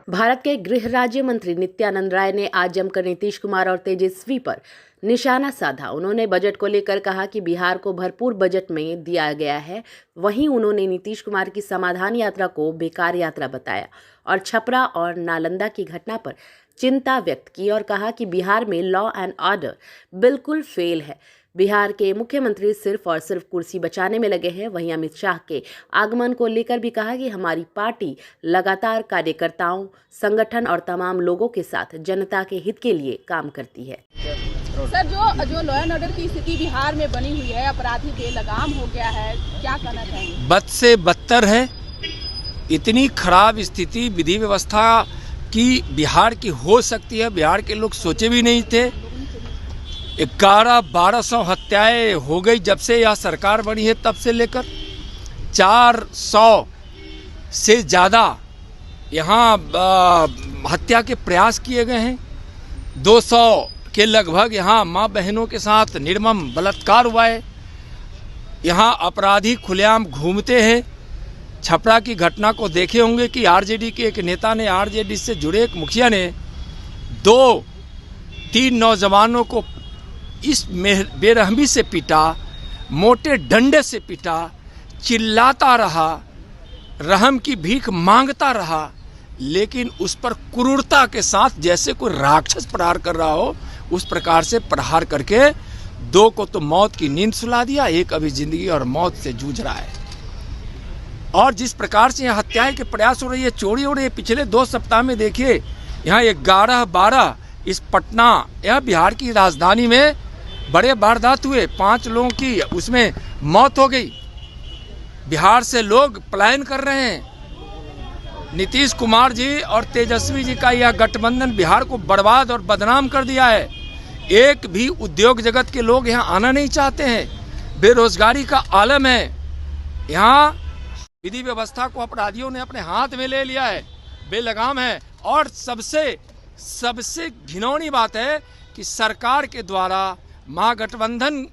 भारत के गृह राज्य मंत्री नित्यानंद राय ने आज जमकर नीतीश कुमार और तेजस्वी पर निशाना साधा। उन्होंने बजट को लेकर कहा कि बिहार को भरपूर बजट में दिया गया है। वहीं उन्होंने नीतीश कुमार की समाधान यात्रा को बेकार यात्रा बताया और छपरा और नालंदा की घटना पर चिंता व्यक्त की और कहा कि बिहार में लॉ एंड ऑर्डर बिल्कुल फेल है। बिहार के मुख्यमंत्री सिर्फ और सिर्फ कुर्सी बचाने में लगे हैं। वहीं अमित शाह के आगमन को लेकर भी कहा कि हमारी पार्टी लगातार कार्यकर्ताओं, संगठन और तमाम लोगों के साथ जनता के हित के लिए काम करती है। सर, जो लॉ एंड ऑर्डर की स्थिति बिहार में बनी हुई है, अपराधी बेलगाम हो गया है, क्या कहना चाहेंगे? बद से बदतर है। इतनी खराब स्थिति विधि व्यवस्था की बिहार की हो सकती है, बिहार के लोग सोचे भी नहीं थे। 1100-1200 हत्याएं हो गई जब से यह सरकार बनी है, तब से लेकर 400 से ज़्यादा यहाँ हत्या के प्रयास किए गए हैं। 200 के लगभग यहाँ माँ बहनों के साथ निर्मम बलात्कार हुआ है। यहाँ अपराधी खुलेआम घूमते हैं। छपरा की घटना को देखे होंगे कि आरजेडी के एक नेता ने, आरजेडी से जुड़े एक मुखिया ने 2-3 नौजवानों को इस बेरहमी से पीटा, मोटे डंडे से पीटा, चिल्लाता रहा, रहम की भीख मांगता रहा, लेकिन उस पर क्रूरता के साथ जैसे कोई राक्षस प्रहार कर रहा हो उस प्रकार से प्रहार करके 2 को तो मौत की नींद सुला दिया, एक अभी जिंदगी और मौत से जूझ रहा है। और जिस प्रकार से यहाँ हत्याएं के प्रयास हो रही है, चोरी हो रही है, पिछले 2 सप्ताह में देखिए यहाँ 11-12 इस पटना, यह बिहार की राजधानी में बड़े वारदात हुए, 5 लोगों की उसमें मौत हो गई। बिहार से लोग पलायन कर रहे हैं। नीतीश कुमार जी और तेजस्वी जी का यह गठबंधन बिहार को बर्बाद और बदनाम कर दिया है। एक भी उद्योग जगत के लोग यहाँ आना नहीं चाहते हैं। बेरोजगारी का आलम है। यहाँ विधि व्यवस्था को अपराधियों ने अपने हाथ में ले लिया है, बेलगाम है। और सबसे घिनौनी बात है कि सरकार के द्वारा, महागठबंधन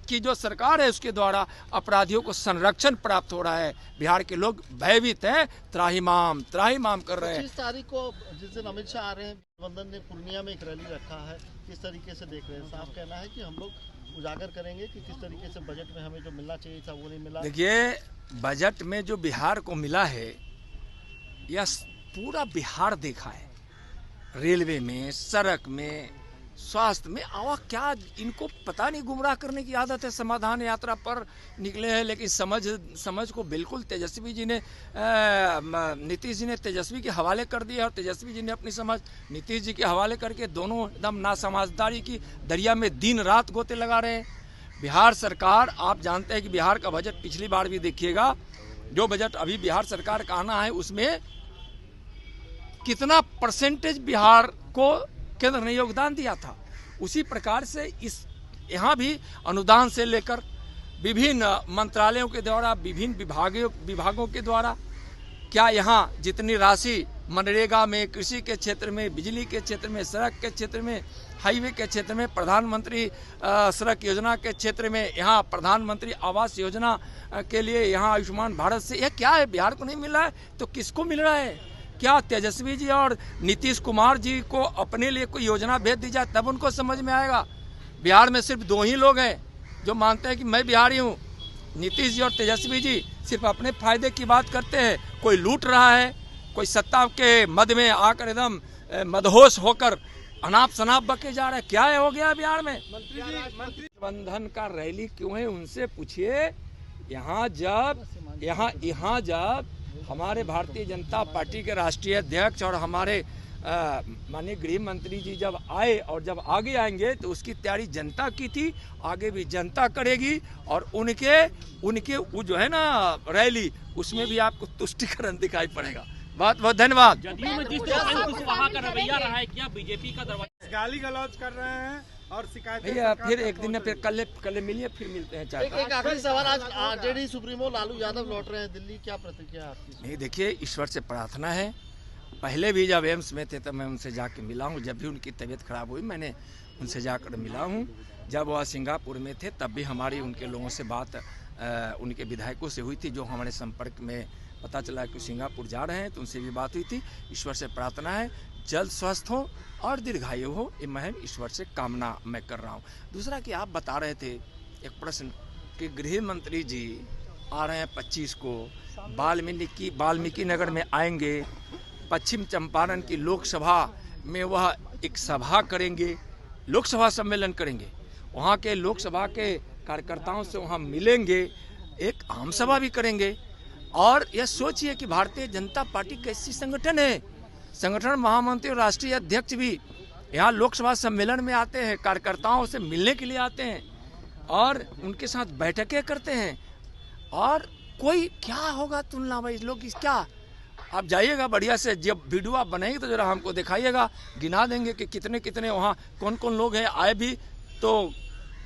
की जो सरकार है उसके द्वारा अपराधियों को संरक्षण प्राप्त हो रहा है। बिहार के लोग भयभीत हैं, त्राहिमाम कर रहे हैं। 25 तारीख को जिस दिन अमित शाह आ रहे हैं, गठबंधन ने पूर्णिया में एक रैली रखा है, किस तरीके से देख रहे हैं? साफ कहना है कि हम लोग उजागर करेंगे कि किस तरीके से बजट में हमें जो मिलना चाहिए था वो नहीं मिला। देखिए, बजट में जो बिहार को मिला है, यह पूरा बिहार देखा है। रेलवे में, सड़क में, स्वास्थ्य में, क्या इनको पता नहीं, गुमराह करने की आदत है। समाधान यात्रा पर निकले हैं, लेकिन समझ को बिल्कुल तेजस्वी जी ने, नीतीश जी ने तेजस्वी के हवाले कर दिया और तेजस्वी जी ने अपनी समझ नीतीश जी के हवाले करके दोनों एकदम नासमझदारी की दरिया में दिन रात गोते लगा रहे हैं। बिहार सरकार, आप जानते हैं कि बिहार का बजट पिछली बार भी देखिएगा, जो बजट अभी बिहार सरकार का आना है उसमें कितना परसेंटेज बिहार को केंद्र ने योगदान दिया था। उसी प्रकार से इस यहाँ भी अनुदान से लेकर विभिन्न मंत्रालयों के द्वारा, विभिन्न विभागों के द्वारा, क्या यहाँ जितनी राशि मनरेगा में, कृषि के क्षेत्र में, बिजली के क्षेत्र में, सड़क के क्षेत्र में, हाईवे के क्षेत्र में, प्रधानमंत्री सड़क योजना के क्षेत्र में, यहाँ प्रधानमंत्री आवास योजना के लिए यहाँ आयुष्मान भारत से, यह क्या है? बिहार को नहीं मिल रहा है तो किसको मिल रहा है? क्या तेजस्वी जी और नीतीश कुमार जी को अपने लिए कोई योजना भेज दी जाए तब उनको समझ में आएगा? बिहार में सिर्फ 2 ही लोग हैं जो मानते हैं कि मैं बिहारी हूँ। नीतीश जी और तेजस्वी जी सिर्फ अपने फायदे की बात करते हैं। कोई लूट रहा है, कोई सत्ता के मद में आकर एकदम मदहोश होकर अनाप शनाप बके जा रहे हैं। क्या है हो गया बिहार में? मंत्री बंधन का रैली क्यों है उनसे पूछिए। यहाँ जब हमारे भारतीय जनता पार्टी के राष्ट्रीय अध्यक्ष और हमारे माननीय गृह मंत्री जी जब आए और जब आगे आएंगे तो उसकी तैयारी जनता की थी, आगे भी जनता करेगी। और उनके वो जो है ना रैली, उसमें भी आपको तुष्टिकरण दिखाई पड़ेगा। बहुत बहुत धन्यवाद। जदयू में जिस तरह कुशवाहा का रवैया रहा है, क्या बीजेपी का दरवाजा गाली गलौज कर रहे हैं और शिकायत? भैया फिर एक दिन फिर कल मिलिए, फिर मिलते हैं। एक आखिरी सवाल, आज आरजेडी सुप्रीमो लालू यादव लौट रहे हैं दिल्ली, क्या प्रतिक्रिया आपकी? नहीं, देखिए, ईश्वर से प्रार्थना है। पहले भी जब एम्स में थे तब मैं उनसे जाके मिला हूँ। जब भी उनकी तबीयत खराब हुई मैंने उनसे जाकर मिला हूँ। जब वह सिंगापुर में थे तब भी हमारी उनके लोगों से बात उनके विधायकों से हुई थी, जो हमारे संपर्क में पता चला कि सिंगापुर जा रहे हैं, तो उनसे भी बात हुई थी। ईश्वर से प्रार्थना है जल्द स्वस्थ हो और दीर्घायु हो, ये मैं ईश्वर से कामना मैं कर रहा हूँ। दूसरा कि आप बता रहे थे एक प्रश्न कि गृह मंत्री जी आ रहे हैं 25 को, वाल्मीकि नगर में आएंगे, पश्चिम चंपारण की लोकसभा में वह एक सभा करेंगे, लोकसभा सम्मेलन करेंगे, वहाँ के लोकसभा के कार्यकर्ताओं से वहाँ मिलेंगे, एक आम सभा भी करेंगे। और यह सोचिए कि भारतीय जनता पार्टी कैसी संगठन है, संगठन महामंत्री और राष्ट्रीय अध्यक्ष भी यहाँ लोकसभा सम्मेलन में आते हैं, कार्यकर्ताओं से मिलने के लिए आते हैं और उनके साथ बैठकें करते हैं। और कोई क्या होगा तुलना भाई लोग इस क्या, आप जाइएगा बढ़िया से, जब वीडियो आप बनाएंगे तो जरा हमको दिखाइएगा, गिना देंगे कि कितने कितने वहाँ कौन कौन लोग हैं, आए भी तो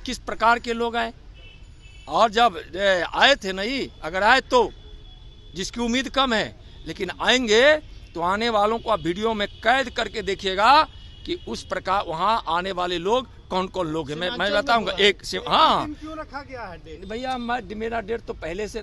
किस प्रकार के लोग आए, और जब आए थे नहीं, अगर आए तो जिसकी उम्मीद कम है, लेकिन आएंगे तो आने वालों को आप वीडियो में कैद करके देखिएगा कि उस प्रकार वहाँ आने वाले लोग कौन कौन लोग हैं। मैं बताऊंगा एक से। हाँ क्यों रखा गया है डेट? भैया मेरा डेट तो पहले से